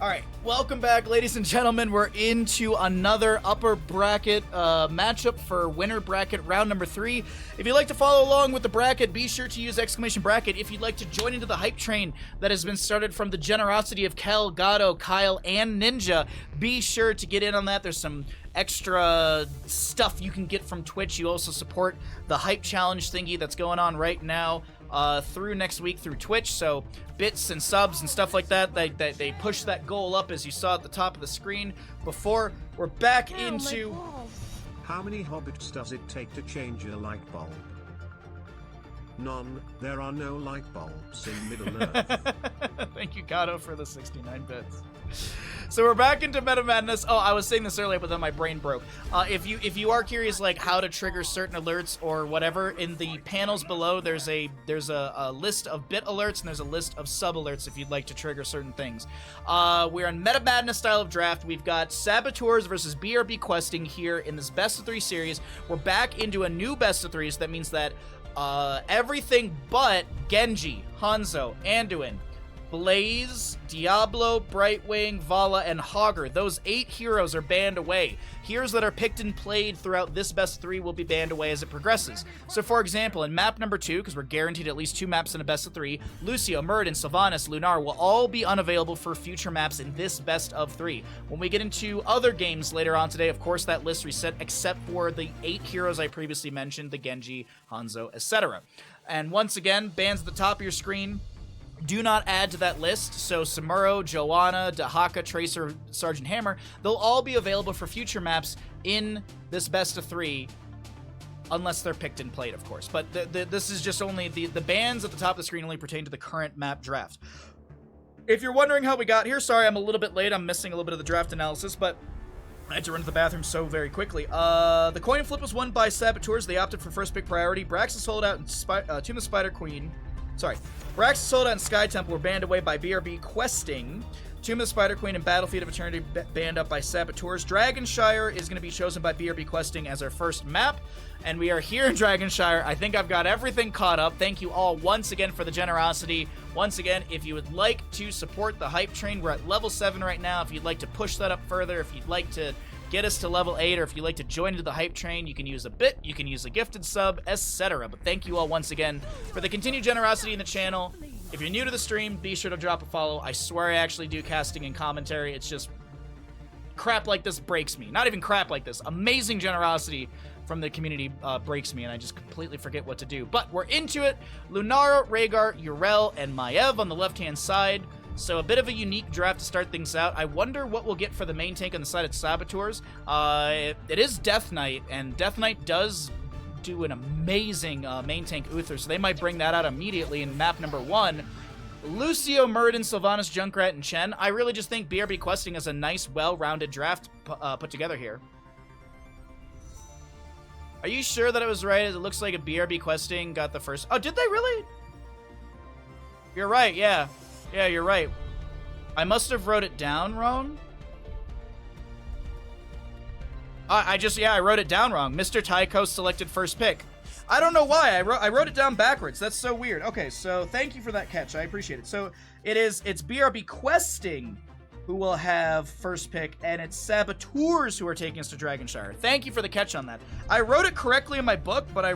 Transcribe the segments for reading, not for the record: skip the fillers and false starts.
All right, welcome back, ladies and gentlemen. We're into another upper bracket matchup for winner bracket round number 3. If you'd like to follow along with the bracket, be sure to use exclamation bracket. If you'd like to join into the hype train that has been started from the generosity of Kel, Gato, Kyle, and Ninja, be sure to get in on that. There's some extra stuff you can get from Twitch. You also support the hype challenge thingy that's going on right now through next week through Twitch, so bits and subs and stuff like that, they push that goal up, as you saw at the top of the screen before. We're back into... How many hobbits does it take to change a light bulb? None. There are no light bulbs in Middle-earth. Thank you, Gato, for the 69 bits. So we're back into Meta Madness. Oh, I was saying this earlier, but then my brain broke. If you are curious, like how to trigger certain alerts or whatever, in the panels below, there's a list of bit alerts and there's a list of sub alerts if you'd like to trigger certain things. We're in Meta Madness style of draft. We've got Saboteurs versus BRB questing here in this best of 3 series. We're back into a new best of 3, so that means that everything but Genji, Hanzo, Anduin, Blaze, Diablo, Brightwing, Vala, and Hogger. Those 8 heroes are banned away. Heroes that are picked and played throughout this best 3 will be banned away as it progresses. So for example, in map number 2, because we're guaranteed at least 2 maps in a best of 3, Lucio, Muradin, Sylvanas, Lunar will all be unavailable for future maps in this best of 3. When we get into other games later on today, of course that list reset except for the 8 heroes I previously mentioned, the Genji, Hanzo, etc. And once again, bans at the top of your screen do not add to that list, so Samuro, Joanna, Dahaka, Tracer, Sergeant Hammer, they'll all be available for future maps in this best of 3, unless they're picked and played, of course. But this is just only, the bans at the top of the screen only pertain to the current map draft. If you're wondering how we got here, sorry I'm a little bit late, I'm missing a little bit of the draft analysis, but I had to run to the bathroom so very quickly. The coin flip was won by Saboteurs. They opted for first pick priority. Brax's holdout and Tomb of the Spider Queen. Sorry. Brax's holdout and Sky Temple were banned away by BRB questing. Tomb of the Spider Queen and Battlefield of Eternity banned up by Saboteurs. Dragonshire is going to be chosen by BRB questing as our first map. And we are here in Dragonshire. I think I've got everything caught up. Thank you all once again for the generosity. Once again, if you would like to support the hype train, we're at level 7 right now. If you'd like to push that up further, if you'd like to get us to level 8, or if you'd like to join into the hype train, you can use a bit, you can use a gifted sub, etc. But thank you all once again for the continued generosity in the channel. If you're new to the stream, be sure to drop a follow. I swear I actually do casting and commentary. It's just crap like this breaks me. Not even crap like this. Amazing generosity from the community breaks me, and I just completely forget what to do. But we're into it. Lunara, Rhaegar, Yrel, and Maiev on the left-hand side. So a bit of a unique draft to start things out. I wonder what we'll get for the main tank on the side of Saboteurs. It is Death Knight, and Death Knight does do an amazing main tank Uther, so they might bring that out immediately in map number 1. Lucio, Muradin, Sylvanas, Junkrat, and Chen. I really just think BRB questing is a nice, well-rounded draft put together here. Are you sure that it was right? It looks like a BRB questing got the first... Oh, did they really? You're right, yeah. Yeah, you're right. I must have wrote it down wrong. I wrote it down wrong. Mr. Tycho selected first pick. I don't know why. I wrote it down backwards. That's so weird. Okay, so thank you for that catch. I appreciate it. So it's BRB questing who will have first pick, and it's Saboteurs who are taking us to Dragonshire. Thank you for the catch on that. I wrote it correctly in my book, but I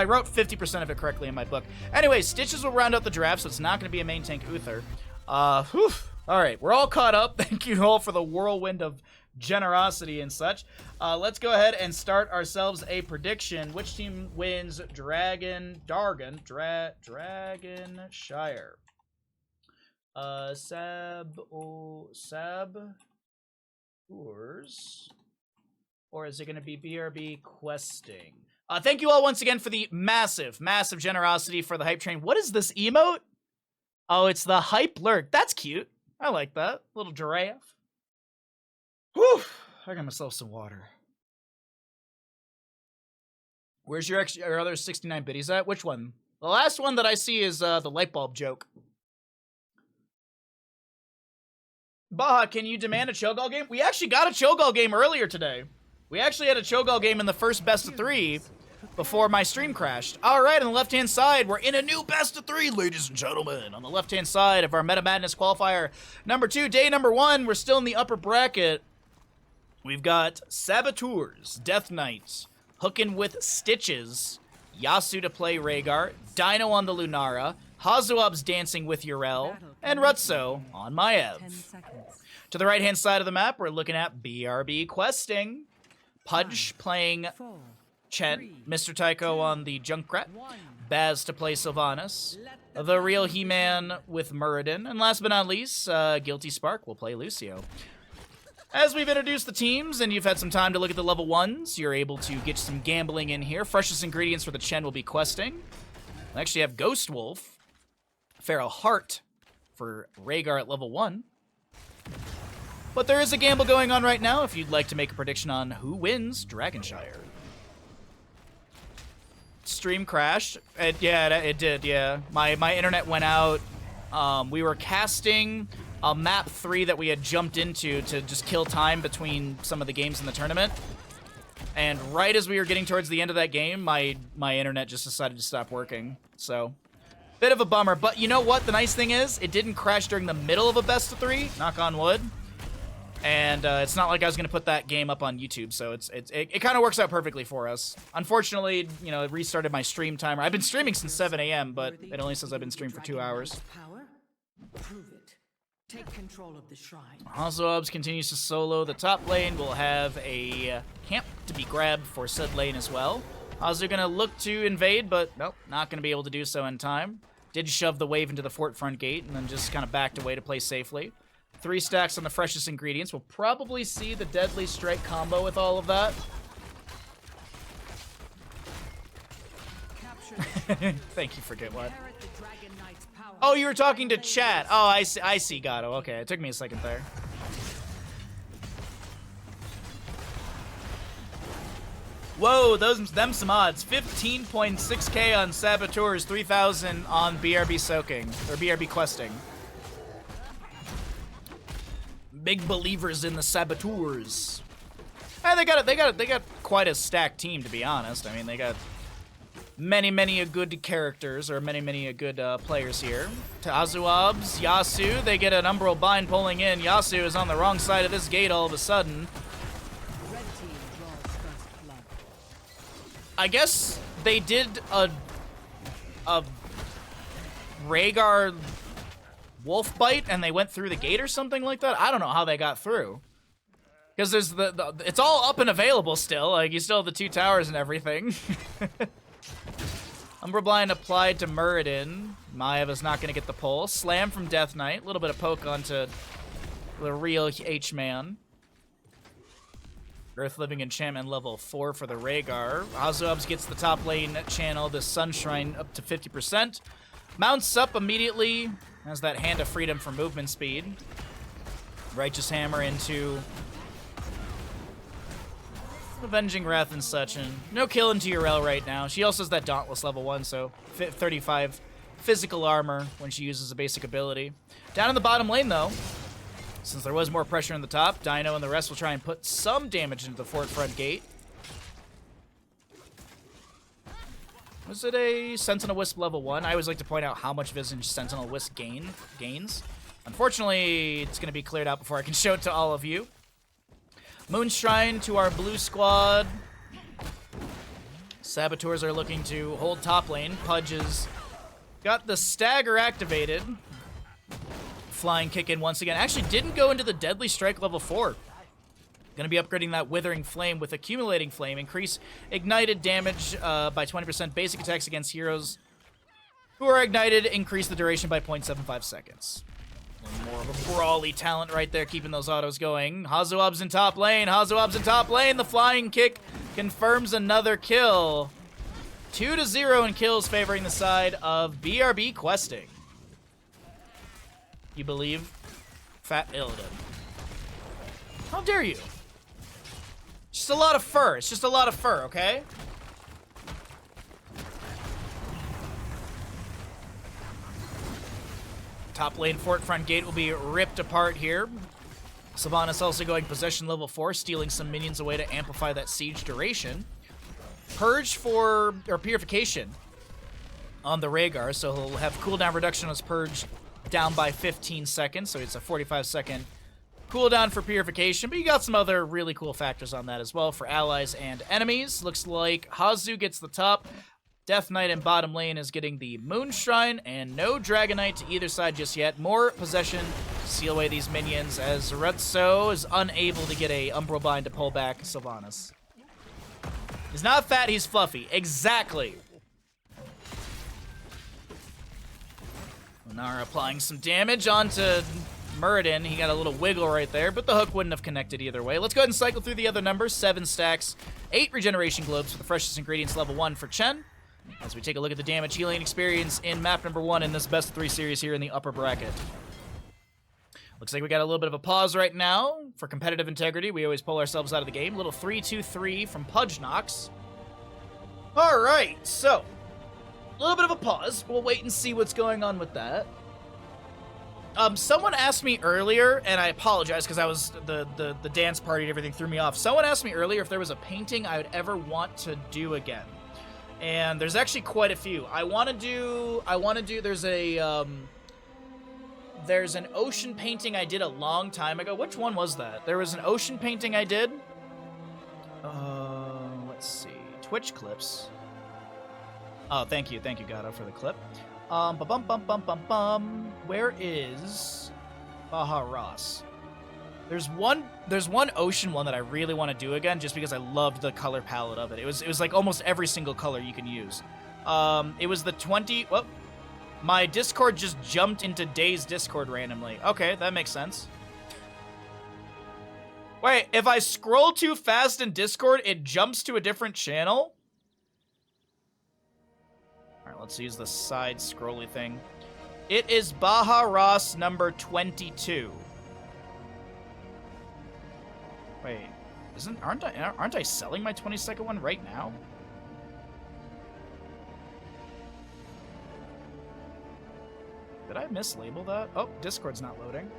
wrote 50% of it correctly in my book. Anyway, Stitches will round out the draft, so it's not going to be a main tank Uther. Alright, we're all caught up. Thank you all for the whirlwind of generosity and such. Let's go ahead and start ourselves a prediction. Which team wins Dragonshire? Saboteurs? Or is it going to be BRB questing? Thank you all once again for the massive, massive generosity for the hype train. What is this emote? Oh, it's the hype lurk. That's cute. I like that. Little giraffe. Whew. I got myself some water. Where's your other 69 biddies at? Which one? The last one that I see is the light bulb joke. Baha, can you demand a Cho'Gall game? We actually got a Cho'Gall game earlier today. We actually had a Cho'Gall game in the first best of 3. before my stream crashed. All right, on the left-hand side, we're in a new best of 3, ladies and gentlemen. On the left-hand side of our Meta Madness qualifier number 2, day number 1, we're still in the upper bracket. We've got Saboteurs, Death Knight, hooking with Stitches, Yasu to play Rhaegar, Dino on the Lunara, Hazuab's dancing with Yrel, and Rutso on Maev. To the right-hand side of the map, we're looking at BRB questing. Pudge playing Chen, Mr. Tycho on the Junkrat, Baz to play Sylvanas, the real He-Man with Muradin, and last but not least, Guilty Spark will play Lucio. As we've introduced the teams and you've had some time to look at the level 1s, you're able to get some gambling in here. Freshest ingredients for the Chen will be questing. We actually have Ghost Wolf, Pharaoh Heart for Rhaegar at level 1. But there is a gamble going on right now if you'd like to make a prediction on who wins Dragonshire. Stream crashed. It did, yeah. My internet went out. We were casting a map 3 that we had jumped into to just kill time between some of the games in the tournament. And right as we were getting towards the end of that game, my internet just decided to stop working. So, bit of a bummer. But you know what? The nice thing is, it didn't crash during the middle of a best of 3. Knock on wood. And it's not like I was going to put that game up on YouTube, so it kind of works out perfectly for us. Unfortunately, you know, it restarted my stream timer. I've been streaming since 7 a.m., but it only says I've been streaming for 2 hours. Prove it. Take control of the shrine. Hazuabs continues to solo the top lane. We'll have a camp to be grabbed for said lane as well. Hazu going to look to invade, but nope, not going to be able to do so in time. Did shove the wave into the fort front gate and then just kind of backed away to play safely. 3 stacks on the freshest ingredients. We'll probably see the Deadly Strike combo with all of that. Thank you for getting what? Oh, you were talking to chat. Oh, I see, Gato. Okay, it took me a second there. Whoa, them some odds. 15.6k on Saboteurs, 3,000 on BRB soaking, or BRB questing. Big believers in the Saboteurs. And they got quite a stacked team, to be honest. I mean, they got many a good characters, or many a good players here. To Azuab's, Yasu, they get an Umbral Bind pulling in. Yasu is on the wrong side of this gate all of a sudden. I guess they did a Rhaegar wolf bite and they went through the gate or something like that. I don't know how they got through, because there's it's all up and available still. Like, you still have the 2 towers and everything. Umbra Blind applied to Muradin. Maev is not going to get the pull. Slam from Death Knight. A little bit of poke onto the real H-Man. Earth Living Enchantment level 4 for the Rhaegar. Azuabs gets the top lane channel, the Sunshrine up to 50%. Mounts up immediately. Has that Hand of Freedom for movement speed. Righteous Hammer into Avenging Wrath and such, and no kill into Yrel right now. She also has that Dauntless level 1, so 35 physical armor when she uses a basic ability. Down in the bottom lane, though, since there was more pressure in the top, Dino and the rest will try and put some damage into the fort front gate. Was it a Sentinel Wisp level 1? I always like to point out how much Visage Sentinel Wisp gains. Unfortunately, it's going to be cleared out before I can show it to all of you. Moonshrine to our blue squad. Saboteurs are looking to hold top lane. Pudge has got the stagger activated. Flying kick in once again. Actually didn't go into the Deadly Strike level 4. Going to be upgrading that Withering Flame with Accumulating Flame. Increase ignited damage by 20%. Basic attacks against heroes who are ignited increase the duration by 0.75 seconds. More of a brawly talent right there, keeping those autos going. Hazuab's in top lane. Hazuab's in top lane. The flying kick confirms another kill. 2-0 in kills, favoring the side of BRB questing. You believe? Fat Illidan. How dare you? Just a lot of fur. It's just a lot of fur, okay? Top lane fort front gate will be ripped apart here. Sylvanas also going possession level 4, stealing some minions away to amplify that siege duration. Purge or Purification on the Rhaegar, so he'll have cooldown reduction on his Purge down by 15 seconds, so it's a 45-second cooldown for Purification, but you got some other really cool factors on that as well for allies and enemies. Looks like Hazu gets the top, Death Knight in bottom lane is getting the Moon Shrine, and no Dragonite to either side just yet. More possession to seal away these minions, as Retso is unable to get a Umbral Bind to pull back Sylvanas. He's not fat, he's fluffy. Exactly. Lunara applying some damage onto Muradin. He got a little wiggle right there, but the hook wouldn't have connected either way. Let's go ahead and cycle through the other numbers. 7 stacks, 8 regeneration globes for the freshest ingredients, level 1 for Chen. As we take a look at the damage healing experience in map number 1 in this best of 3 series here in the upper bracket. Looks like we got a little bit of a pause right now for competitive integrity. We always pull ourselves out of the game. Little 3-2-3 from Pudge Knox. All right, so a little bit of a pause. We'll wait and see what's going on with that. Someone asked me earlier, and I apologize because I was the dance party and everything threw me off. Someone asked me earlier if there was a painting I would ever want to do again, and there's actually quite a few. I want to do. There's an ocean painting I did a long time ago. Which one was that? There was an ocean painting I did. Let's see. Twitch clips. Oh, thank you, Gato, for the clip. Where is Baha Ross? There's one ocean one that I really want to do again, just because I loved the color palette of it. It was like almost every single color you can use. It was the 20. Well, my Discord just jumped into Day's Discord randomly. Okay, that makes sense. Wait, if I scroll too fast in Discord, it jumps to a different channel? Alright, let's use the side scrolly thing. It is Baha Ross number 22. Wait, aren't I selling my 22nd one right now? Did I mislabel that? Oh, Discord's not loading.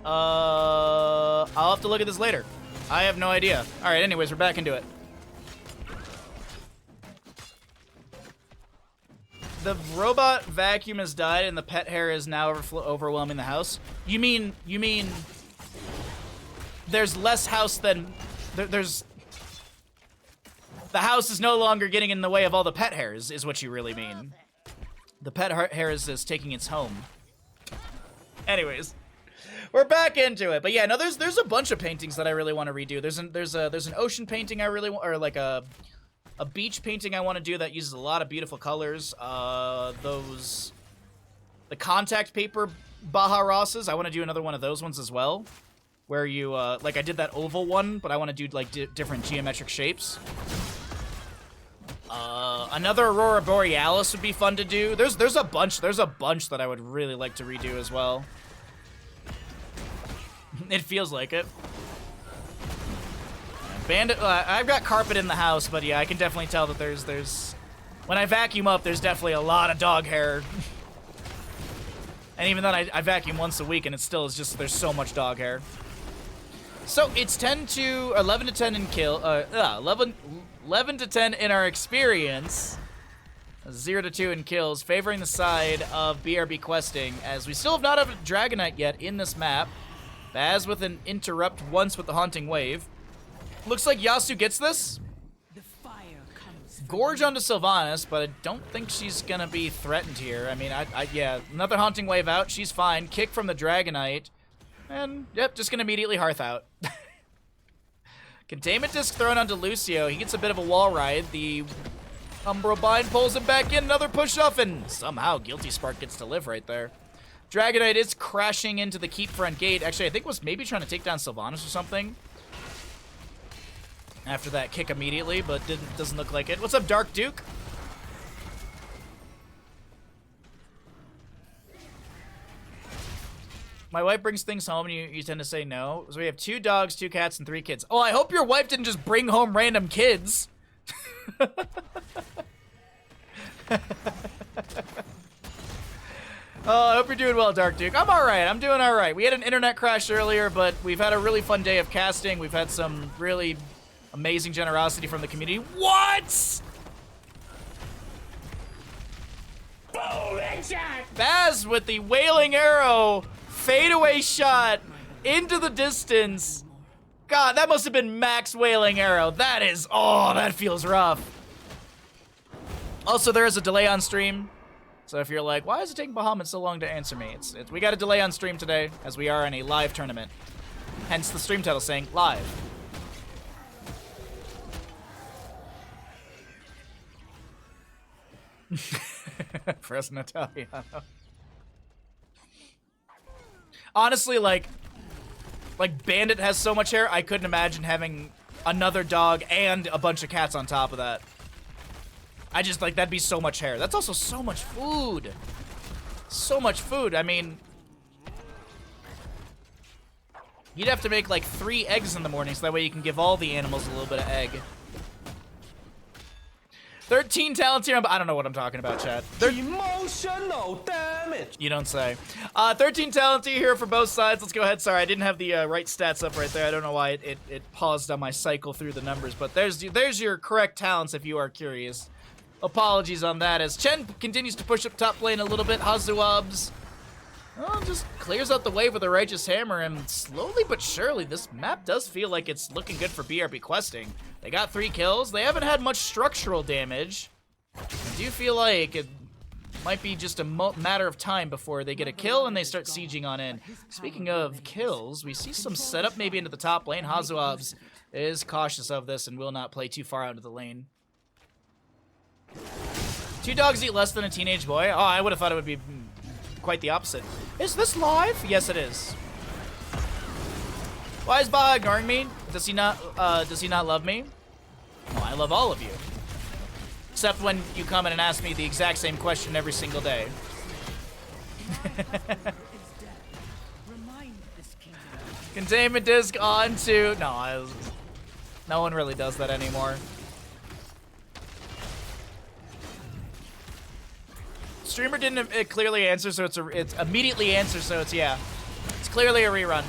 I'll have to look at this later. I have no idea. Alright, anyways, we're back into it. The robot vacuum has died and the pet hair is now overwhelming the house. You mean there's less house than there's the house is no longer getting in the way of all the pet hairs, is what you really mean. The pet hair is taking its home. Anyways, we're back into it. But yeah, no, there's a bunch of paintings that I really want to redo. There's an ocean painting I really want, or like a beach painting I want to do that uses a lot of beautiful colors. The contact paper Baha Rosses, I want to do another one of those ones as well, where you like I did that oval one, but I want to do like different geometric shapes. Another Aurora Borealis would be fun to do. There's a bunch that I would really like to redo as well. It feels like it. Bandit, I've got carpet in the house, but yeah, I can definitely tell that there's when I vacuum up, there's definitely a lot of dog hair. And even then, I vacuum once a week, and it still is just, there's so much dog hair. So it's 11 to 10 in kill, 11 to 10 in our experience, 0 to 2 in kills, favoring the side of BRB questing, as we still have not have a Dragonite yet in this map. Baz with an interrupt once with the Haunting Wave. Looks like Yasu gets this. The fire comes. Gorge onto Sylvanas, but I don't think she's gonna be threatened here. I mean, yeah, another Haunting Wave out, she's fine. Kick from the Dragonite, and yep, just gonna immediately Hearth out. Containment Disc thrown onto Lucio. He gets a bit of a wall ride. The Umbral Bind pulls him back in, another push off, and somehow Guilty Spark gets to live right there. Dragonite is crashing into the keep front gate. Actually, I think was maybe trying to take down Sylvanas or something after that kick immediately, but doesn't look like it. What's up, Dark Duke? My wife brings things home, and you tend to say no. So we have 2 dogs, 2 cats, and 3 kids. Oh, I hope your wife didn't just bring home random kids. Oh, I hope you're doing well, Dark Duke. I'm all right. I'm doing all right. We had an internet crash earlier, but we've had a really fun day of casting. We've had some really amazing generosity from the community. What? Baz with the wailing arrow, fadeaway shot into the distance. God, that must have been max wailing arrow. That is, oh, that feels rough. Also, there is a delay on stream. So if you're like, why is it taking Bahamut so long to answer me? We got a delay on stream today, as we are in a live tournament. Hence the stream title saying live. Fresno Italiano. Honestly, like Bandit has so much hair, I couldn't imagine having another dog and a bunch of cats on top of that. I just, like, that'd be so much hair. That's also so much food. So much food. I mean, you'd have to make, like, 3 eggs in the morning so that way you can give all the animals a little bit of egg. 13 talents here. I don't know what I'm talking about, chat. Emotional damage. You don't say. 13 talents here for both sides. Let's go ahead. Sorry, I didn't have the right stats up right there. I don't know why it paused on my cycle through the numbers, but there's your correct talents if you are curious. Apologies on that as Chen continues to push up top lane a little bit. Hazuabs just clears out the way with a Righteous Hammer, and slowly but surely this map does feel like it's looking good for BRB questing. They got 3 kills. They haven't had much structural damage. I do feel like it might be just a matter of time before they get a kill and they start sieging on in. Speaking of kills, we see some setup maybe into the top lane. Hazuabs is cautious of this and will not play too far out of the lane. 2 dogs eat less than a teenage boy. Oh, I would have thought it would be quite the opposite. Is this live? Yes, it is. Why is Baha ignoring me? Does he not love me? Oh, I love all of you. Except when you come in and ask me the exact same question every single day. Containment disc on to... No one really does that anymore. Streamer didn't clearly answer, so it's immediately answer, so it's yeah. It's clearly a rerun.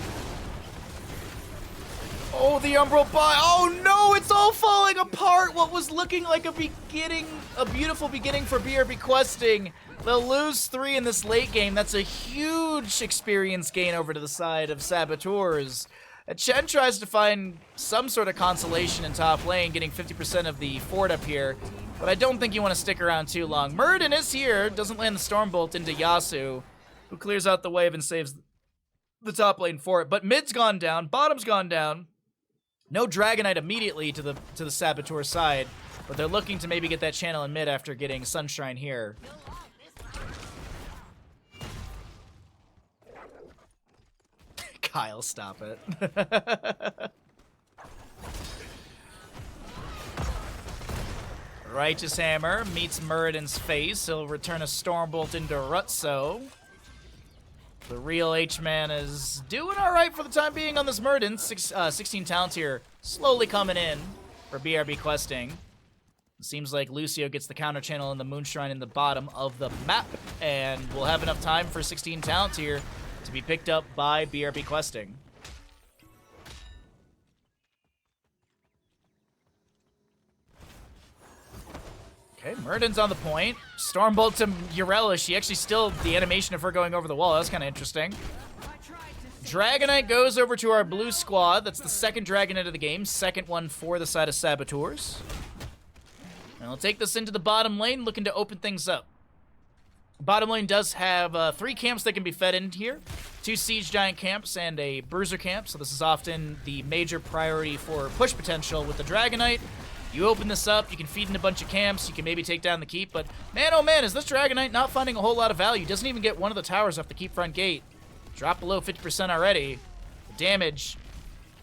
Oh, the Umbral buy. Oh no, it's all falling apart. What was looking like a beautiful beginning for BRB questing. They'll lose 3 in this late game. That's a huge experience gain over to the side of Saboteurs. Chen tries to find some sort of consolation in top lane, getting 50% of the fort up here. But I don't think you want to stick around too long. Muradin is here, doesn't land the Stormbolt into Yasu, who clears out the wave and saves the top lane for it. But mid's gone down, bottom's gone down. No Dragonite immediately to the Saboteur side, but they're looking to maybe get that channel in mid after getting Sunshine here. Kyle, stop it. Righteous Hammer meets Muradin's face. He'll return a Stormbolt into Rutso. The real H-Man is doing all right for the time being on this Muradin. 16 talents here, slowly coming in for BRB questing. It seems like Lucio gets the counter channel in the Moonshrine in the bottom of the map, and we'll have enough time for 16 talents here to be picked up by BRB questing. Okay, Muradin's on the point. Stormbolt to Urella. She actually still the animation of her going over the wall. That's kind of interesting. Dragonite goes over to our blue squad. That's the second Dragonite of the game. Second one for the side of Saboteurs. And we'll take this into the bottom lane, looking to open things up. Bottom lane does have 3 camps that can be fed in here. 2 Siege Giant camps and a Bruiser camp. So this is often the major priority for push potential with the Dragonite. You open this up, you can feed in a bunch of camps, you can maybe take down the keep, but man, oh man, is this Dragonite not finding a whole lot of value. Doesn't even get one of the towers off the keep front gate. Drop below 50% already. The damage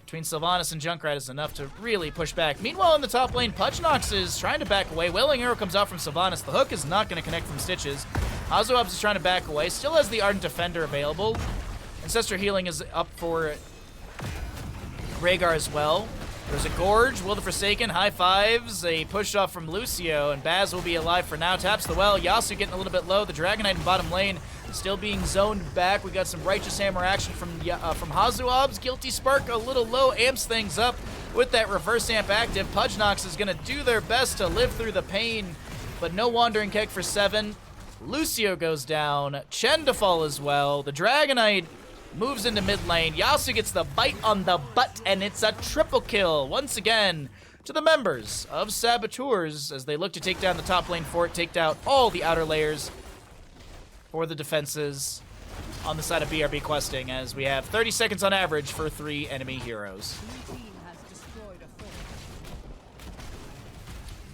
between Sylvanas and Junkrat is enough to really push back. Meanwhile, in the top lane, Pudgenox is trying to back away. Wailing Arrow comes out from Sylvanas. The hook is not going to connect from Stitches. Hazuabs is trying to back away. Still has the Ardent Defender available. Ancestral Healing is up for Rhaegar as well. There's a Gorge, Will the Forsaken, high fives, a push off from Lucio, and Baz will be alive for now. Taps the well, Yasu getting a little bit low. The Dragonite in bottom lane still being zoned back. We got some Righteous Hammer action from Hazuabs. Guilty Spark a little low, amps things up with that reverse amp active. Pudgenox is going to do their best to live through the pain, but no Wandering Keg for 7. Lucio goes down. Chen to fall as well. The Dragonite moves into mid lane. Yasu gets the bite on the butt, and it's a triple kill once again to the members of Saboteurs as they look to take down the top lane fort, take down all the outer layers for the defenses on the side of BRB questing, as we have 30 seconds on average for 3 enemy heroes.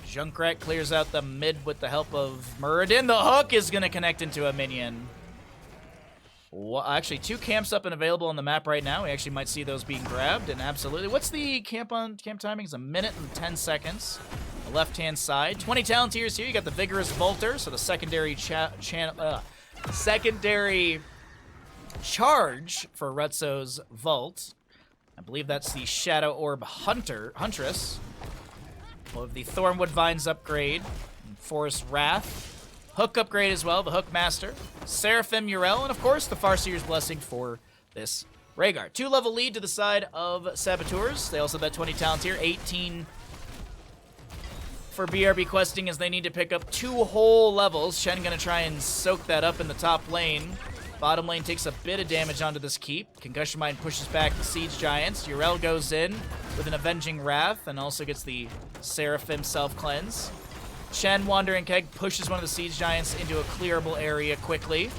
Junkrat clears out the mid with the help of Muradin. The hook is going to connect into a minion. Well, actually, 2 camps up and available on the map right now. We actually might see those being grabbed, and absolutely. What's the camp timing? It's 1 minute and 10 seconds. The left-hand side. 20 Talonteers here. You got the Vigorous Volter, so the secondary secondary charge for Retzo's Vault. I believe that's the Shadow Orb Huntress. We'll have the Thornwood Vines upgrade, Forest Wrath, Hook upgrade as well, the Hook Master, Seraphim Urel, and of course the Farseer's Blessing for this Rhaegar. 2-level lead to the side of Saboteurs. They also have that 20 talent here, 18 for BRB questing as they need to pick up 2 whole levels. Shen gonna try and soak that up in the top lane. Bottom lane takes a bit of damage onto this keep. Concussion Mine pushes back the Siege Giants. Urel goes in with an Avenging Wrath and also gets the Seraphim Self-Cleanse. Chen, Wandering Keg, pushes one of the Siege Giants into a clearable area quickly.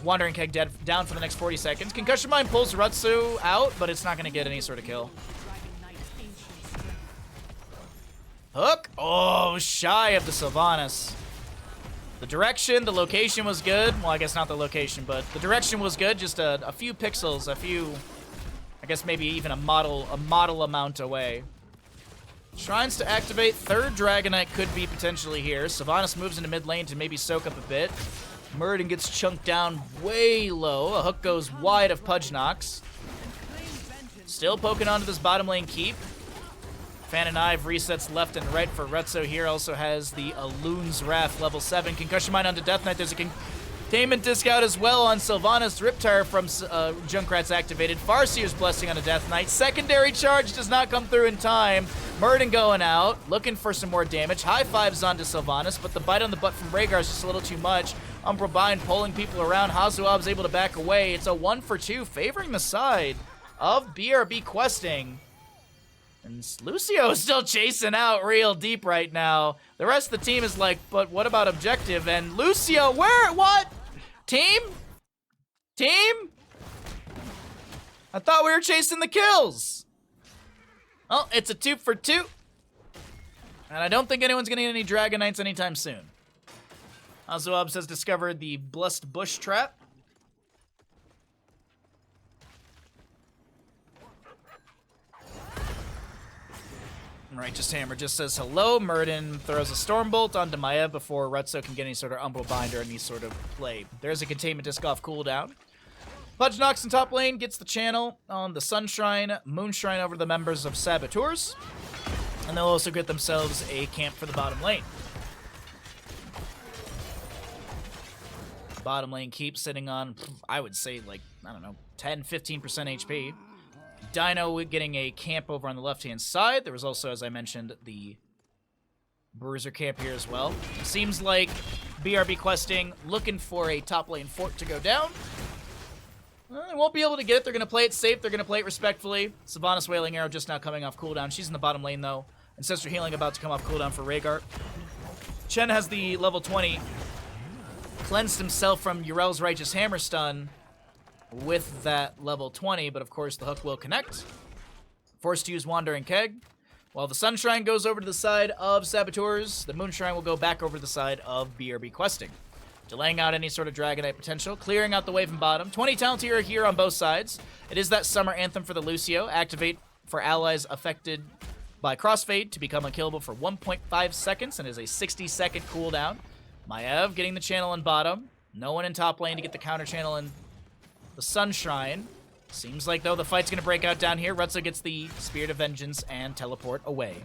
Wandering Keg down for the next 40 seconds. Concussion Mine pulls Rutsu out, but it's not going to get any sort of kill. Hook! Oh, shy of the Sylvanas. The direction, the location was good. Well, I guess not the location, but the direction was good. Just a few pixels, I guess maybe even a model amount away. Shrines to activate. 3rd Dragonite could be potentially here. Sylvanas moves into mid lane to maybe soak up a bit. Muradin gets chunked down way low. A hook goes wide of Pudgenox. Still poking onto this bottom lane keep. Fan and Ive resets left and right for Retzo here. Also has the Loon's Wrath level 7. Concussion Mine onto Death Knight. There's a containment disc out as well on Sylvanas. Riptire from Junkrat's activated. Farseer's Blessing on a Death Knight. Secondary charge does not come through in time. Muradin going out, looking for some more damage. High fives onto Sylvanas, but the bite on the butt from Rhaegar is just a little too much. Umbra Bind pulling people around. Hazuab's able to back away. It's a 1 for 2, favoring the side of BRB questing. And Lucio is still chasing out real deep right now. The rest of the team is like, but what about objective? And Lucio, what? Team? I thought we were chasing the kills. Well, it's a 2 for 2. And I don't think anyone's going to get any Dragonites anytime soon. Hazuabs has discovered the Blessed Bush Trap. Righteous Hammer just says hello. Muradin throws a Stormbolt onto Maya before Retzo can get any sort of Umbral Bind or any sort of play. There's a Containment Disc off cooldown. Pudgenox in top lane gets the channel on the Sunshrine, Moonshrine over the members of Saboteurs. And they'll also get themselves a camp for the bottom lane. Bottom lane keeps sitting on, I would say, like, I don't know, 10-15% HP. Dino getting a camp over on the left-hand side. There was also, as I mentioned, the Bruiser camp here as well. It seems like BRB questing looking for a top lane fort to go down. They won't be able to get it. They're going to play it safe. They're going to play it respectfully. Sylvanas Wailing Arrow just now coming off cooldown. She's in the bottom lane, though. Ancestor Healing about to come off cooldown for Rhaegar. Chen has the level 20. Cleansed himself from Urel's Righteous Hammer stun with that level 20, but of course the hook will connect. Forced to use Wandering Keg. While the Sunshrine goes over to the side of Saboteurs, the Moonshrine will go back over to the side of BRB questing. Delaying out any sort of Dragonite potential, clearing out the wave and bottom. 20 talent here on both sides. It is that Summer Anthem for the Lucio. Activate for allies affected by Crossfade to become unkillable for 1.5 seconds and is a 60-second cooldown. Maiev getting the channel in bottom. No one in top lane to get the counter channel in the Sunshrine. Seems like, though, the fight's going to break out down here. Retzo gets the Spirit of Vengeance and teleport away.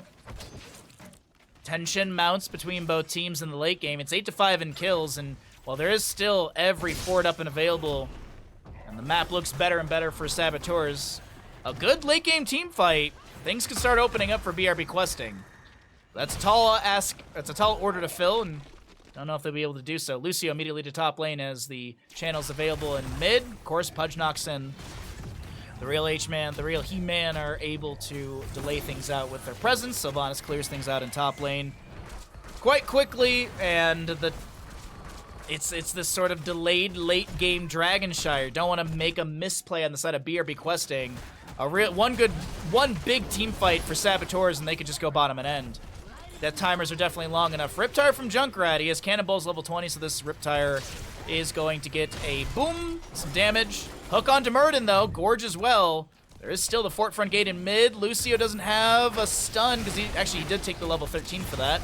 Tension mounts between both teams in the late game. It's 8-5 in kills, and while there is still every fort up and available, and the map looks better and better for Saboteurs, a good late game team fight, things can start opening up for BRB questing. That's a tall ask. That's a tall order to fill, and don't know if they'll be able to do so. Lucio immediately to top lane as the channel's available in mid. Of course, Pudge knocks in. The real H-Man, the real He-Man are able to delay things out with their presence. Sylvanas clears things out in top lane quite quickly, and it's this sort of delayed late game Dragonshire. Don't want to make a misplay on the side of BRB questing. One big team fight for Saboteurs, and they could just go bottom and end. That timers are definitely long enough. Riptire from Junkrat. He has Cannonball's level 20, so this Riptire is going to get a boom, some damage. Hook onto Murden, though. Gorge as well. There is still the fort front gate in mid. Lucio doesn't have a stun, because he did take the level 13 for that.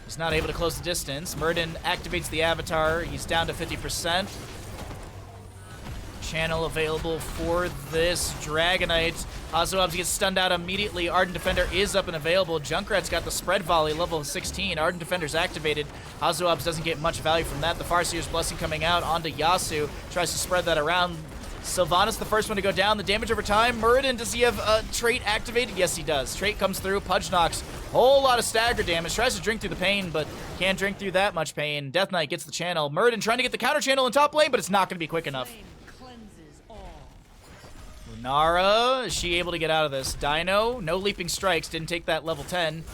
He's not able to close the distance. Murden activates the avatar. He's down to 50%. Channel available for this Dragonite. Hazuabs gets stunned out immediately. Ardent Defender is up and available. Junkrat's got the spread volley, level 16. Ardent Defender's activated. Hazuabs doesn't get much value from that. The Farseer's Blessing coming out onto Yasu. Tries to spread that around. Sylvanas the first one to go down. The damage over time. Murden, does he have a trait activated? Yes, he does. Trait comes through. Pudge knocks. Whole lot of stagger damage. Tries to drink through the pain, but can't drink through that much pain. Death Knight gets the channel. Murden trying to get the counter channel in top lane, but it's not going to be quick enough. Lunara, is she able to get out of this? Dino, no leaping strikes, didn't take that level 10.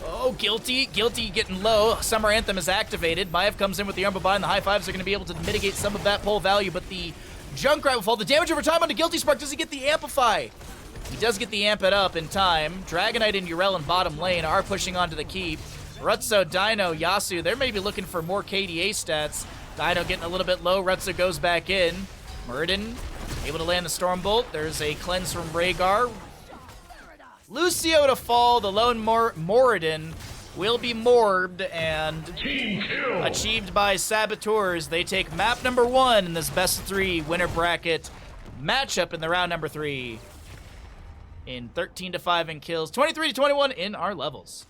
Oh, Guilty getting low. Summer Anthem is activated. Maiev comes in with the armor bind. The high fives are going to be able to mitigate some of that pull value, but the Junkrat will fall. The damage over time onto Guilty Spark. Does he get the Amplify? He does get the Amp it up in time. Dragonite and Urel in bottom lane are pushing onto the keep. Rutzo, Dino, Yasu, they're maybe looking for more KDA stats. Dino getting a little bit low. Rutzo goes back in. Murden able to land the Stormbolt. There's a cleanse from Rhaegar. Lucio to fall. The lone Moradin will be morbed and achieved by Saboteurs. They take map number 1 in this best of 3 winner bracket matchup in the round number 3. In 13-5 in kills, 23-21 in our levels.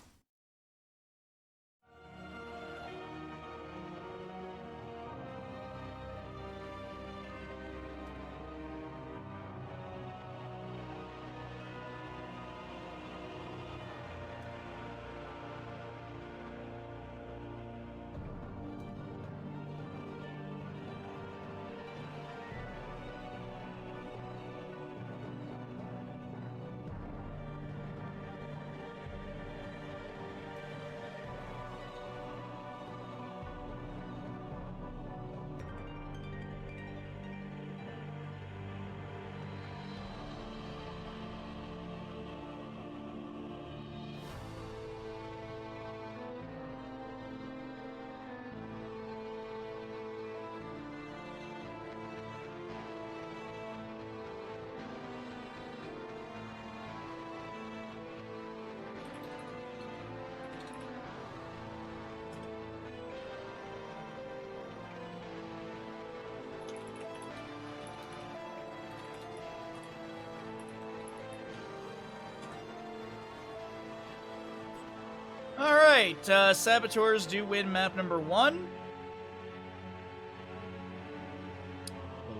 Alright, Saboteurs do win map number 1.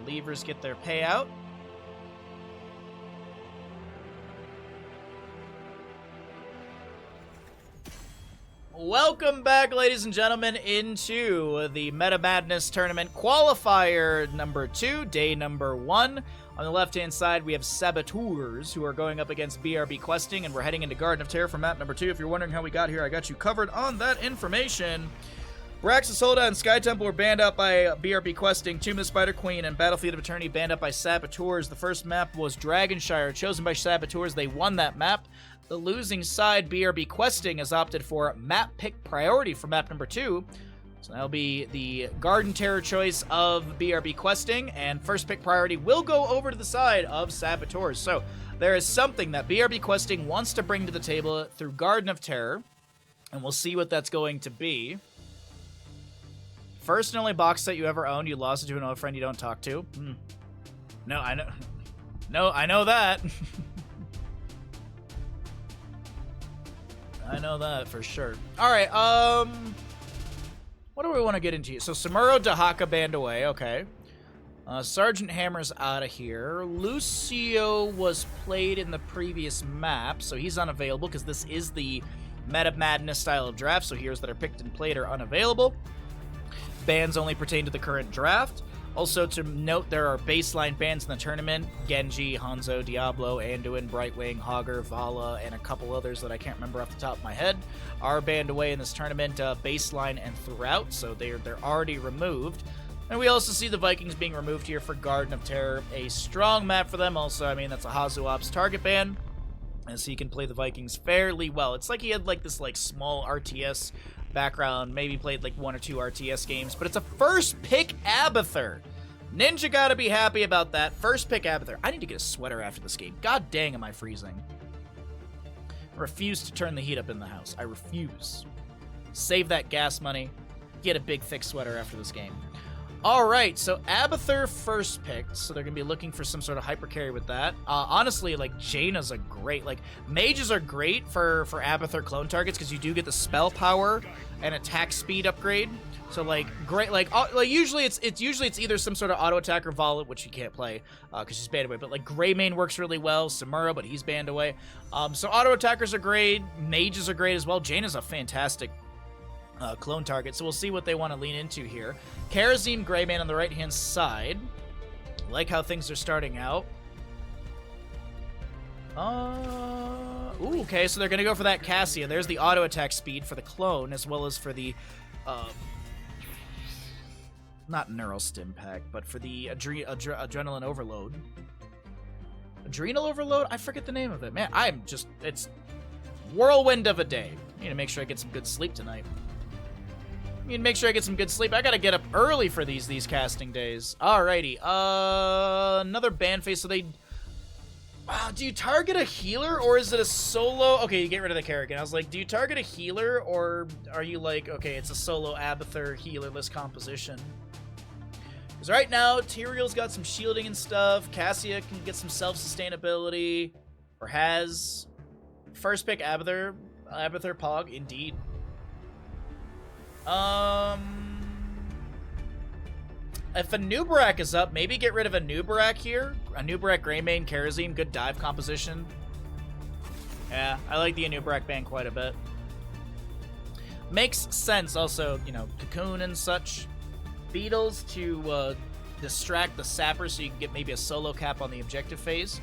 Believers get their payout. Welcome back, ladies and gentlemen, into the Meta Madness Tournament Qualifier number 2, day number 1. On the left-hand side, we have Saboteurs, who are going up against BRB Questing, and we're heading into Garden of Terror for map number 2. If you're wondering how we got here, I got you covered on that information. Braxis Holda and Sky Temple were banned out by BRB Questing. Tomb of the Spider Queen and Battlefield of Eternity banned out by Saboteurs. The first map was Dragonshire, chosen by Saboteurs. They won that map. The losing side, BRB Questing, has opted for map pick priority for map number 2. So that'll be the Garden Terror choice of BRB Questing, and first pick priority will go over to the side of Saboteurs. So there is something that BRB Questing wants to bring to the table through Garden of Terror, and we'll see what that's going to be. First and only box set you ever owned. You lost it to an old friend you don't talk to. No, I know. No, I know that. I know that for sure. All right, What do we want to get into? So Samuro Dahaka banned away. Okay. Sergeant Hammer's out of here. Lucio was played in the previous map, so he's unavailable because this is the Meta Madness style of draft, so heroes that are picked and played are unavailable. Bans only pertain to the current draft. Also to note, there are baseline bans in the tournament. Genji, Hanzo, Diablo, Anduin, Brightwing, Hogger, Vala, and a couple others that I can't remember off the top of my head are banned away in this tournament, baseline and throughout, so they're already removed. And we also see the Vikings being removed here for Garden of Terror, a strong map for them. Also, I mean, that's a Hazuop's target ban, as he can play the Vikings fairly well. It's like he had like this like small RTS background, maybe played like 1 or 2 RTS games, but it's a first pick Abathur. Ninja gotta be happy about that. First pick Abathur. I need to get a sweater after this game. God dang, am I freezing. I refuse to turn the heat up in the house. I refuse. Save that gas money. Get a big thick sweater after this game. Alright, so Abathur first picked, so they're going to be looking for some sort of hyper carry with that. Honestly, like, Jaina's a great, like, mages are great for Abathur clone targets, because you do get the spell power and attack speed upgrade. So, like, great, like usually it's either some sort of auto attack or Volat, which you can't play, because she's banned away, but, like, Greymane works really well, Samuro, but he's banned away. So auto attackers are great, mages are great as well. Jaina's a fantastic clone target, so we'll see what they want to lean into here. Karazim Greymane on the right-hand side. Like how things are starting out. Ooh, okay, so they're going to go for that Cassia. There's the auto attack speed for the clone, as well as for the, not Neural Stim Pack, but for the Adrenaline Overload. Adrenal Overload? I forget the name of it. Man, it's whirlwind of a day. I need to make sure I get some good sleep tonight. I need to make sure I get some good sleep. I gotta get up early for these casting days. Alrighty. Another ban phase. So they... do you target a healer, or is it a solo? Okay, you get rid of the Kerrigan. I was like, do you target a healer, or are you like, okay, it's a solo Abathur healerless composition? Because right now, Tyrael's got some shielding and stuff. Cassia can get some self-sustainability, or has. First pick Abathur Pog, indeed. If a Nubarak is up, maybe get rid of a Nubarak here. A Nubarak Greymane, Karazim, good dive composition. Yeah, I like the Nubarak ban quite a bit. Makes sense also, you know, Cocoon and such. Beetles to distract the Sapper so you can get maybe a solo cap on the objective phase.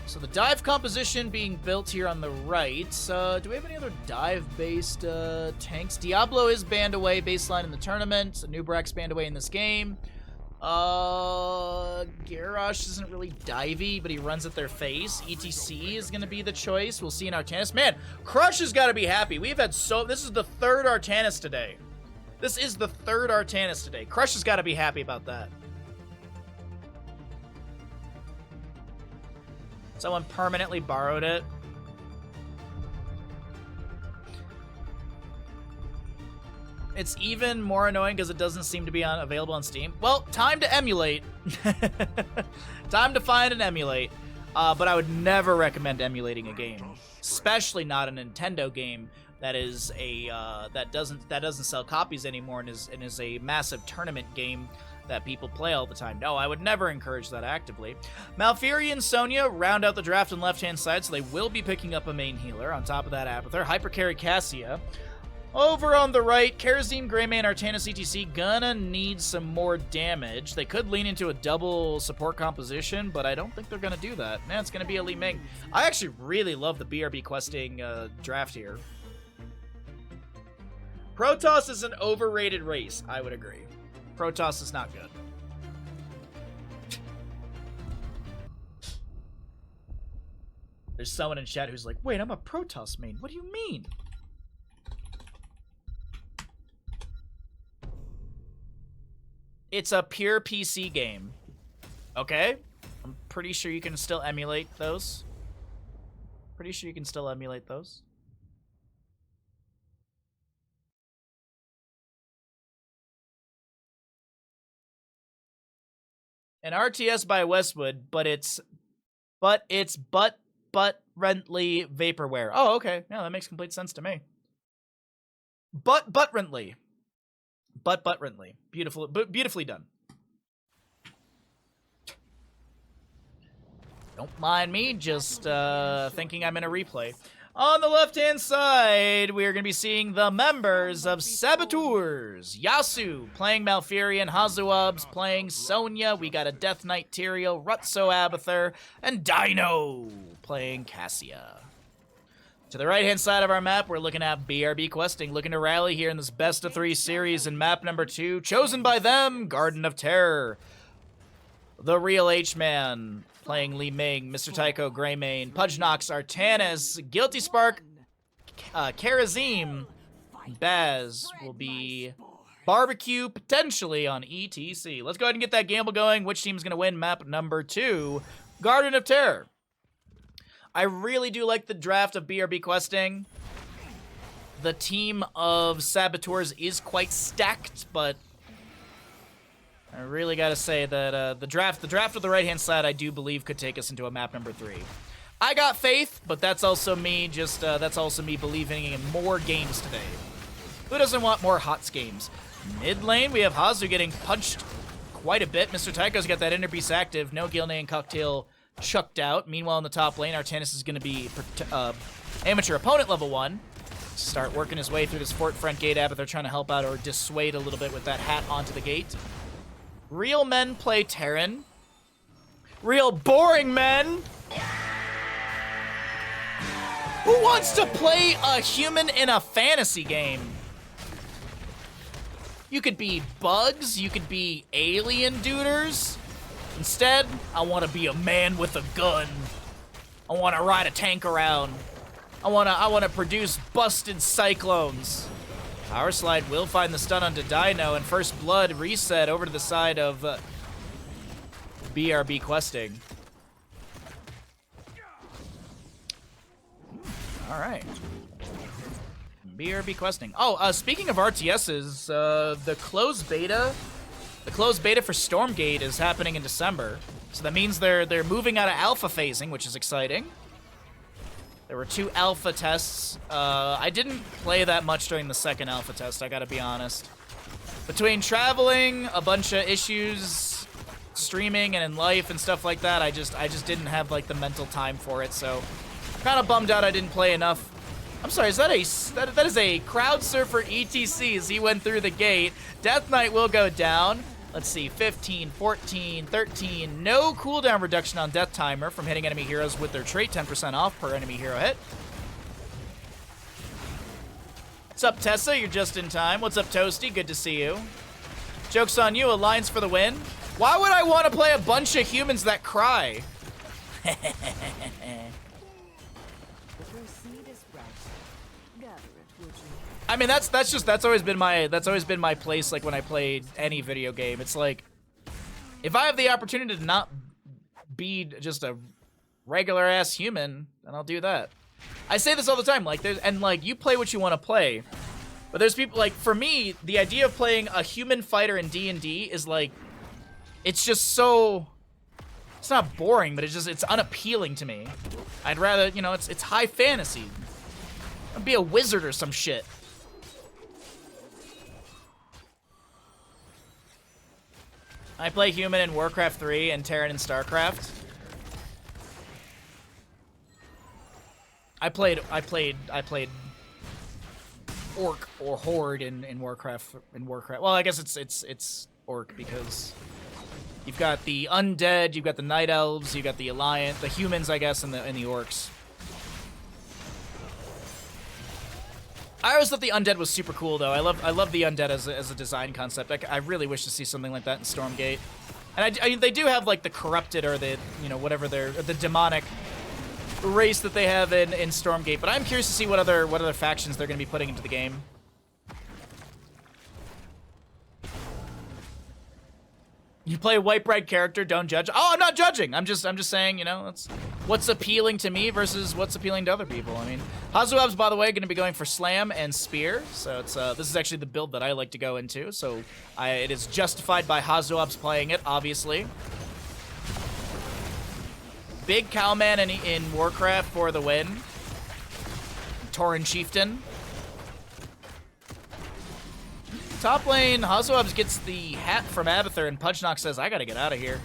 So the dive composition being built here on the right. Do we have any other dive-based tanks? Diablo is banned away baseline in the tournament. Nubarak's banned away in this game. Garrosh isn't really divey, but he runs at their face. ETC is going to be the choice. We'll see in Artanis. Man, Crush has got to be happy. We've had this is the third Artanis today. This is the third Artanis today. Crush has got to be happy about that. Someone permanently borrowed it. It's even more annoying because it doesn't seem to be available on Steam. Well, time to emulate. Time to find and emulate. But I would never recommend emulating a game, especially not a Nintendo game that is a that doesn't sell copies anymore and is a massive tournament game that people play all the time. No, I would never encourage that actively. Malfuri and Sonya round out the draft on left-hand side, so they will be picking up a main healer. On top of that, Abathur. Hypercarry Cassia. Over on the right, Karazim, Greymane, Artanis, ETC gonna need some more damage. They could lean into a double support composition, but I don't think they're gonna do that. Man, it's gonna be a Li Ming. I actually really love the BRB questing draft here. Protoss is an overrated race, I would agree. Protoss is not good. There's someone in chat who's like, wait, I'm a Protoss main. What do you mean? It's a pure PC game. Okay? I'm pretty sure you can still emulate those. Pretty sure you can still emulate those. An RTS by Westwood, but it's butt-rently vaporware. Oh, okay. Yeah, that makes complete sense to me. Butt-rently. butt-rently. Beautifully done. Don't mind me, just thinking I'm in a replay. On the left-hand side, we are going to be seeing the members of Saboteurs. Yasu playing Malfurion, Hazuabs playing Sonya. We got a Death Knight Tyrael, Rutso Abathur, and Dino playing Cassia. To the right-hand side of our map, we're looking at BRB questing, looking to rally here in this best-of-3 series in map number 2. Chosen by them, Garden of Terror. The Real H-Man playing Li Ming, Mr. Tycho, Greymane, Pudgenox, Artanis, Guilty Spark, Karazim, Baz will be Barbecue, potentially on ETC. Let's go ahead and get that gamble going. Which team's going to win map number 2? Garden of Terror. I really do like the draft of BRB questing. The team of Saboteurs is quite stacked, but I really gotta say that the draft of the right-hand side, I do believe could take us into a map number 3. I got faith, but that's also me that's also me believing in more games today. Who doesn't want more HOTS games? Mid lane, we have Hazu getting punched quite a bit. Mr. Tycho's got that inner beast active. No Gilne and Cocktail chucked out. Meanwhile, in the top lane, Artanis is going to be amateur opponent level 1. Start working his way through this fort front gate. Abathur trying to help out or dissuade a little bit with that hat onto the gate. Real men play Terran. Real boring men. Who wants to play a human in a fantasy game? You could be bugs, you could be alien duders. Instead, I want to be a man with a gun. I want to ride a tank around. I want to produce busted cyclones. Power Slide will find the stun onto Dino, and First Blood reset over to the side of BRB questing. All right. BRB questing. Oh, speaking of RTSs, the closed beta for Stormgate is happening in December. So that means they're moving out of alpha phasing, which is exciting. There were 2 alpha tests. I didn't play that much during the second alpha test, I gotta be honest. Between traveling, a bunch of issues, streaming and in life and stuff like that, I just didn't have like the mental time for it, so kind of bummed out I didn't play enough. I'm sorry, is that is a crowd surfer ETC as he went through the gate. Death Knight will go down. Let's see, 15, 14, 13. No cooldown reduction on Death Timer from hitting enemy heroes with their trait, 10% off per enemy hero hit. What's up, Tessa? You're just in time. What's up, Toasty? Good to see you. Joke's on you, Alliance for the win. Why would I want to play a bunch of humans that cry? I mean, that's always been my place. Like when I played any video game, it's like if I have the opportunity to not be just a regular ass human, then I'll do that. I say this all the time. Like you play what you want to play, but there's people like for me, the idea of playing a human fighter in D&D is like it's just so. It's not boring, but it's unappealing to me. I'd rather it's high fantasy. I'd be a wizard or some shit. I play human in Warcraft 3 and Terran in StarCraft. I played Orc or Horde in Warcraft. Well, I guess it's Orc because you've got the undead, you've got the Night Elves, you've got the Alliance, the humans, I guess, and the Orcs. I always thought the undead was super cool, though. I love the undead as a design concept. I really wish to see something like that in Stormgate. And I they do have like the corrupted or the whatever the demonic race that they have in Stormgate. But I'm curious to see what other factions they're going to be putting into the game. You play a white bread character, don't judge. Oh, I'm not judging. I'm just saying, that's what's appealing to me versus what's appealing to other people. I mean, Hazuab's, by the way, going to be going for Slam and Spear. So it's this is actually the build that I like to go into. So it is justified by Hazuab's playing it, obviously. Big Cowman in Warcraft for the win. Tauren Chieftain. top lane, Hazuabs gets the hat from Abathur, and Pudgenock says, I gotta get out of here.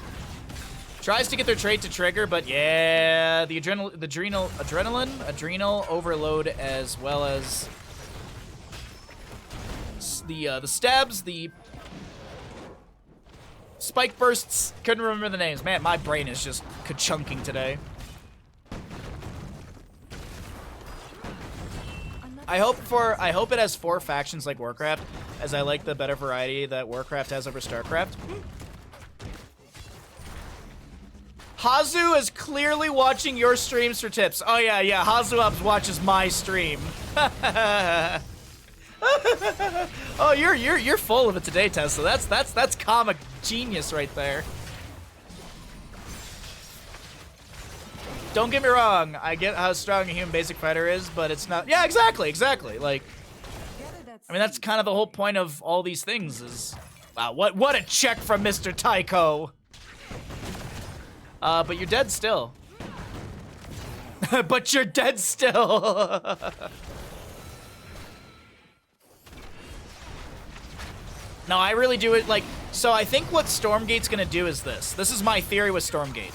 Tries to get their trait to trigger, but yeah, the adrenal overload, as well as the stabs, the spike bursts. Couldn't remember the names. Man, my brain is just ka-chunking today. I hope it has 4 factions like Warcraft, as I like the better variety that Warcraft has over StarCraft. Hazu is clearly watching your streams for tips. Oh yeah, Hazuabs watches my stream. Oh, you're full of it today, Tesla. That's comic genius right there. Don't get me wrong, I get how strong a human basic fighter is, but it's not. Yeah, exactly. Like, I mean, that's kind of the whole point of all these things. Is wow, what a check from Mr. Tycho. But you're dead still. But you're dead still. No, I really do it like, so I think what Stormgate's gonna do is this. This is my theory with Stormgate.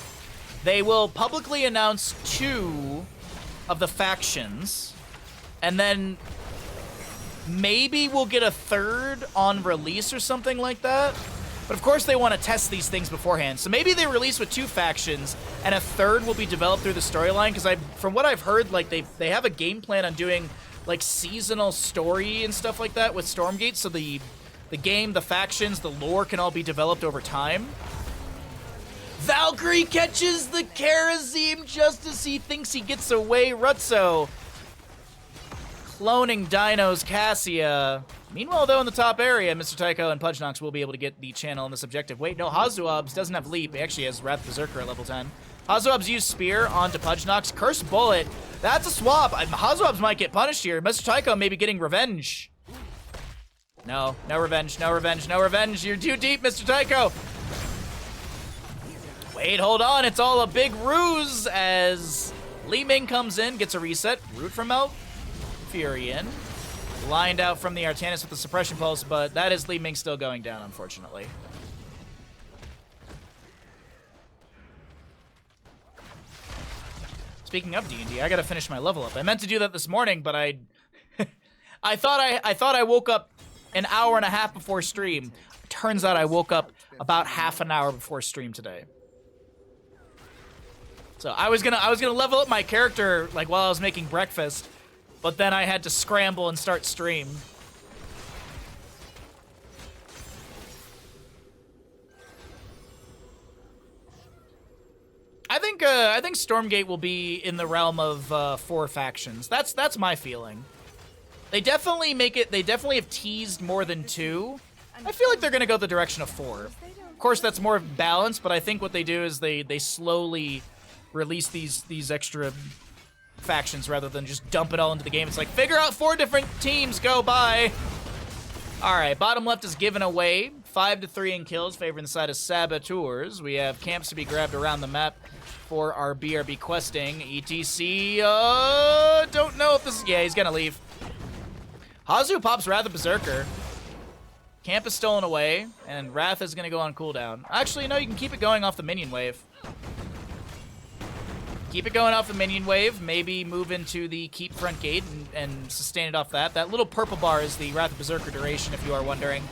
They will publicly announce 2 of the factions, and then maybe we'll get a 3rd on release or something like that. But of course they want to test these things beforehand. So maybe they release with 2 factions, and a 3rd will be developed through the storyline, because from what I've heard, like they have a game plan on doing like seasonal story and stuff like that with Stormgate, so the game, the factions, the lore can all be developed over time. Valkyrie catches the Karazim just as he thinks he gets away. Rutso cloning Dino's Cassia. Meanwhile, though, in the top area, Mr. Tycho and Pudgenox will be able to get the channel on this objective. Wait, no, Hazuabs doesn't have Leap. He actually has Wrath Berserker at level 10. Hazuabs used Spear onto Pudgenox. Cursed Bullet. That's a swap. Hazuabs might get punished here. Mr. Tycho may be getting revenge. No revenge. You're too deep, Mr. Tycho. Wait, hold on. It's all a big ruse as Li Ming comes in, gets a reset. Root from out. Furion. Lined out from the Artanis with the suppression pulse, but that is Li Ming still going down, unfortunately. Speaking of D&D, I gotta finish my level up. I meant to do that this morning, but I thought I woke up an hour and a half before stream. Turns out I woke up about half an hour before stream today. So I was gonna level up my character like while I was making breakfast, but then I had to scramble and start stream. I think Stormgate will be in the realm of 4 factions. That's my feeling. They definitely have teased more than 2. I feel like they're gonna go the direction of 4. Of course, that's more balanced, but I think what they do is they slowly release these extra factions rather than just dump it all into the game. It's like, figure out 4 different teams, go, bye. All right, bottom left is given away. 5-3 in kills, favoring the side of Saboteurs. We have camps to be grabbed around the map for our BRB questing. ETC, don't know if this is, yeah, he's gonna leave. Hazu pops Wrath of Berserker. Camp is stolen away, and Wrath is gonna go on cooldown. Actually, no, you can keep it going off the minion wave. Keep it going off the minion wave, maybe move into the keep front gate and sustain it off that. That little purple bar is the Wrath of Berserker duration, if you are wondering.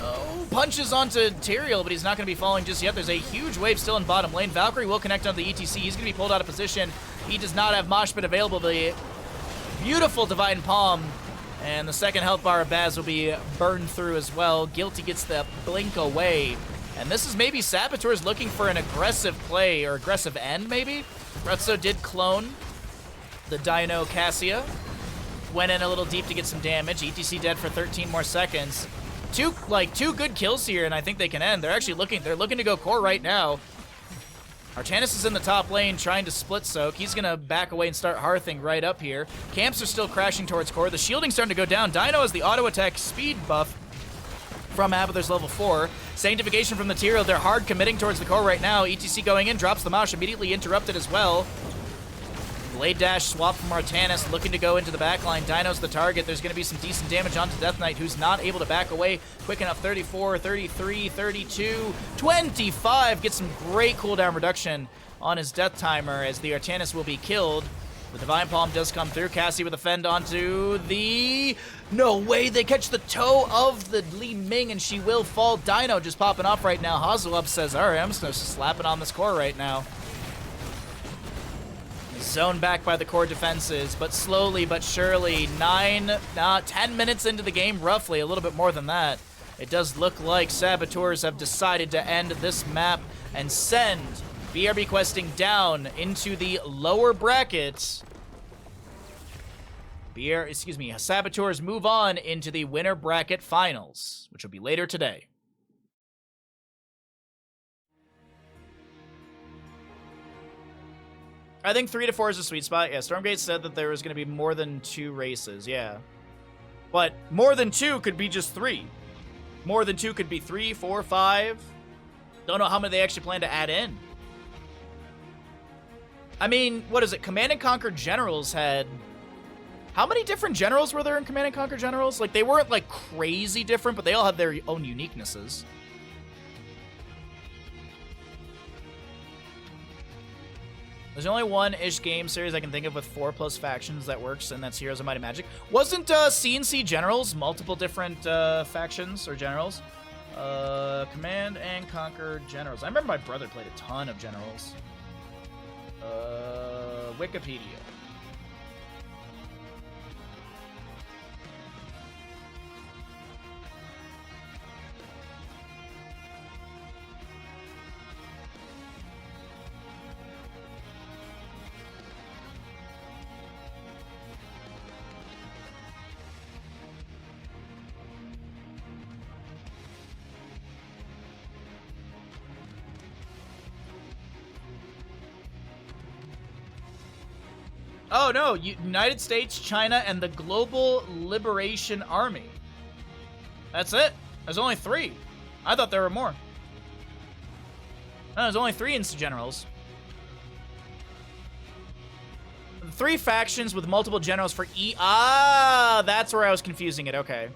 Oh, punches onto Tyrael, but he's not going to be falling just yet. There's a huge wave still in bottom lane. Valkyrie will connect on the ETC. He's going to be pulled out of position. He does not have Mosh Pit available. The beautiful Divine Palm, and the second health bar of Baz will be burned through as well. Guilty gets the blink away. And this is maybe Saboteurs looking for an aggressive play, or aggressive end, maybe? Rutso did clone the Dino Cassia. Went in a little deep to get some damage. ETC dead for 13 more seconds. Two good kills here, and I think they can end. They're looking to go core right now. Artanis is in the top lane trying to split soak. He's going to back away and start hearthing right up here. Camps are still crashing towards core. The shielding's starting to go down. Dino has the auto attack speed buff from Abathur's level 4. Sanctification from the Tyrael. They're hard committing towards the core right now. ETC going in, drops the Mosh, immediately interrupted as well. Blade Dash swap from Artanis, looking to go into the backline. Dino's the target. There's going to be some decent damage onto Death Knight, who's not able to back away quick enough. 34, 33, 32, 25. Gets some great cooldown reduction on his death timer as the Artanis will be killed. The Divine Palm does come through. Cassie with a fend onto the... No way, they catch the toe of the Li Ming, and she will fall. Dino just popping off right now. Hazuab says, all right, I'm just going to slap it on this core right now. Zoned back by the core defenses, but slowly but surely, 10 minutes into the game, roughly, a little bit more than that. It does look like Saboteurs have decided to end this map and send BRB questing down into the lower brackets. Saboteurs move on into the winner bracket finals, which will be later today. I think 3 to 4 is a sweet spot. Yeah, Stormgate said that there was going to be more than 2 races, yeah. But more than 2 could be just 3. More than 2 could be 3, 4, 5. Don't know how many they actually plan to add in. I mean, what is it? Command & Conquer Generals had... How many different generals were there in Command & Conquer Generals? Like, they weren't, like, crazy different, but they all had their own uniquenesses. There's only one-ish game series I can think of with 4+ factions that works, and that's Heroes of Might and Magic. Wasn't C&C Generals multiple different factions or generals? Command & Conquer Generals. I remember my brother played a ton of Generals. Wikipedia. Oh, no. United States, China, and the Global Liberation Army. That's it. There's only 3. I thought there were more. No, there's only 3 Insta Generals. 3 factions with multiple generals for E. Ah, that's where I was confusing it. Okay.